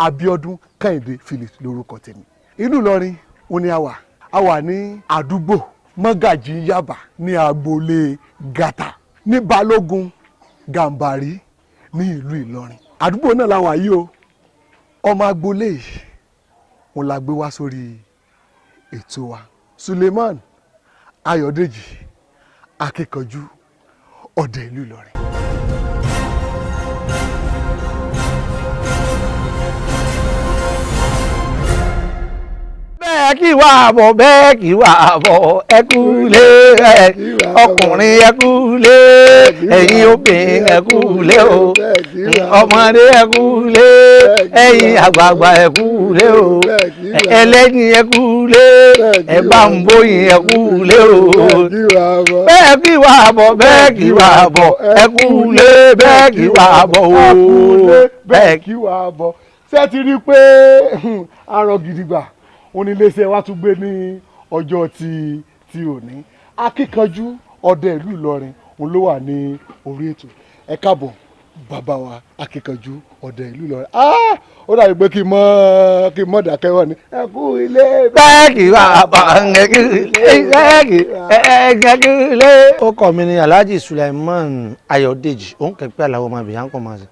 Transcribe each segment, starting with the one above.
Abíọ́dún Kẹ́hìndé Phillips lórúkọ tèmi. Ìlú Ìlọrin ó ní a wà ní àdúgbò Mọ́gàjí Yaba ní agboolé Gàtà ní Balógun Gàmbàrí ní ìlú Ìlọrin. Àdúgbò náà la wà yìí o. Ọmọ agboolé yìí òun la gbé wá sórí ètò wa. Sulyman Ayọ̀dèjì akíkanjú ọdẹ ìlú Ìlọrin. bẹ́ẹ̀ kí wà bọ̀ ẹ kúlé ọkùnrin ẹ kúlé ẹ̀yin obìnrin ẹ kúlé o ọmọdé ẹ kúlé ẹ̀yin àgbààgbà ẹ kúlé o ẹlẹ́yin ẹ kúlé ẹ bá ń bóyin ẹ kúlé o bẹ́ẹ̀ kí wà bọ̀ ẹ kúlé bẹ́ẹ̀ kí wà bọ̀ o bẹ́ẹ̀ kí wà bọ̀. Ṣé ti rí i pé arọ gidigba oníléeṣẹ́ wa tún gbé ní ọjọ́ ti òní. Akíkanjú ọdẹ ìlú Ìlọrin òun ló wà ní orí ètò. Ẹ káàbọ̀ bàbá wa akíkanjú ọdẹ ìlú Ìlọrin. Ó dàbí pé kí n mọ̀ dákẹ́ wọ́n ni. Ẹ kú ilé. bẹ́ẹ̀kì wà bọ̀ bẹ́ẹ̀kì ilé. ó kọ́ mi ní Alhaji Sulyman Ayọ̀dèjì òun kẹ́pẹ́ àlàó ọmọ ìbíyà ń kọ́ máa ṣe.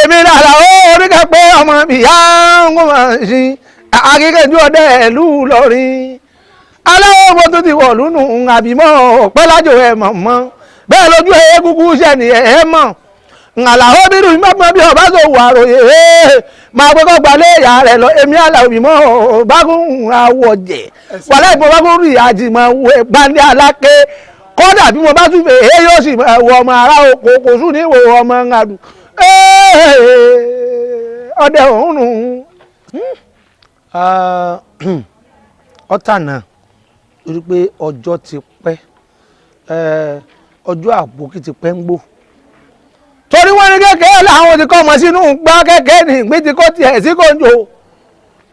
èmi làlà ó oníkẹ́pẹ́ ọmọ ìbíyà ń kọ́ máa ṣe. Akíkanjú ọdẹ ìlú Ìlọrin aláwọ̀ bó tó ti wọ̀ lónù àbímọ́ pẹ́lájò ẹ̀ mọ̀ bẹ́ẹ̀ lójú ẹ̀ kúkú sẹ́ni ẹ̀ mọ̀ àlàó bírù mọ́mọ́ bí ọba tó wà ròyè máa gbẹ́kọ̀ gbalẹ̀ ìyá rẹ̀ lọ èmi àlàó bímọ bágún àwọ̀jẹ̀ wàlẹ́ ìbọn bágún rí àjìmọ̀ gbandé aláké kọ́dà bí mo bá tún fẹ́ èyí yóò sì wọ ọmọ ará oko kò sùn ní ìwò ọmọ ńladu ọdẹ òun nù. ọ̀tànà torí pé ọjọ́ ti pẹ́ ọjọ́ àbòkí ti pẹ́ ń gbò torí wọ́n ní kékeré làwọn ti kọ́ ọmọ sínú gbá kékeré ní ìgbín ti kọ́ tiẹ̀ sí kòjò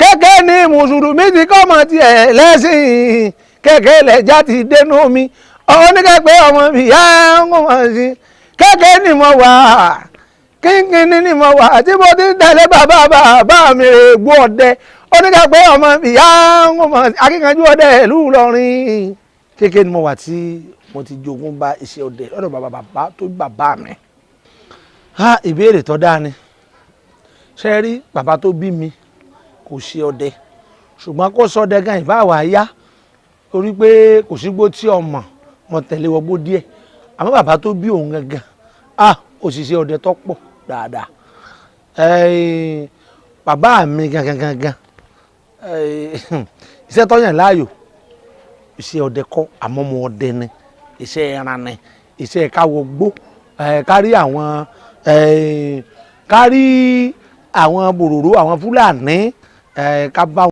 kékeré ní mùsùlùmí ti kọ́ ọmọ tiẹ̀ lẹ́sìn kékeré lẹ́jà ti dénú mi oníkẹ́pẹ́ ọmọ mi yá ń kọ́ ọmọ sí kékeré ní mo wà kínkínní ní mo wà tí mo ti ń tẹ̀lé bàbá mi rè gbó ọdẹ oníkàpẹ́ ọmọ ìyá ọmọ akíkanjú ọdẹ ìlú Ìlọrin kékeré ni mo wà tí mo ti jogún bá iṣẹ́ ọdẹ lọ́dọ̀ bàbá tó bàbá mi. ìbéèrè tó dáa ni ṣe rí bàbá tó bí mi kò ṣe ọdẹ ṣùgbọ́n kó sọdẹ gan ìbá wà yá torí pé kò sígbó tí ọmọ mo tẹ̀lé wọgbó díẹ̀ àmọ́ bàbá tó bí òun gangan òṣìṣẹ́ ọdẹ tó pọ̀ dáadáa bàbá mi gangan iṣẹ́ tó yàn láàyò iṣẹ́ ọdẹ kọ́ àmọ́ mo ọdẹ ni iṣẹ́ ẹran ni iṣẹ́ káwọ gbó kárí àwọn bòròró àwọn Fúlàní ká bá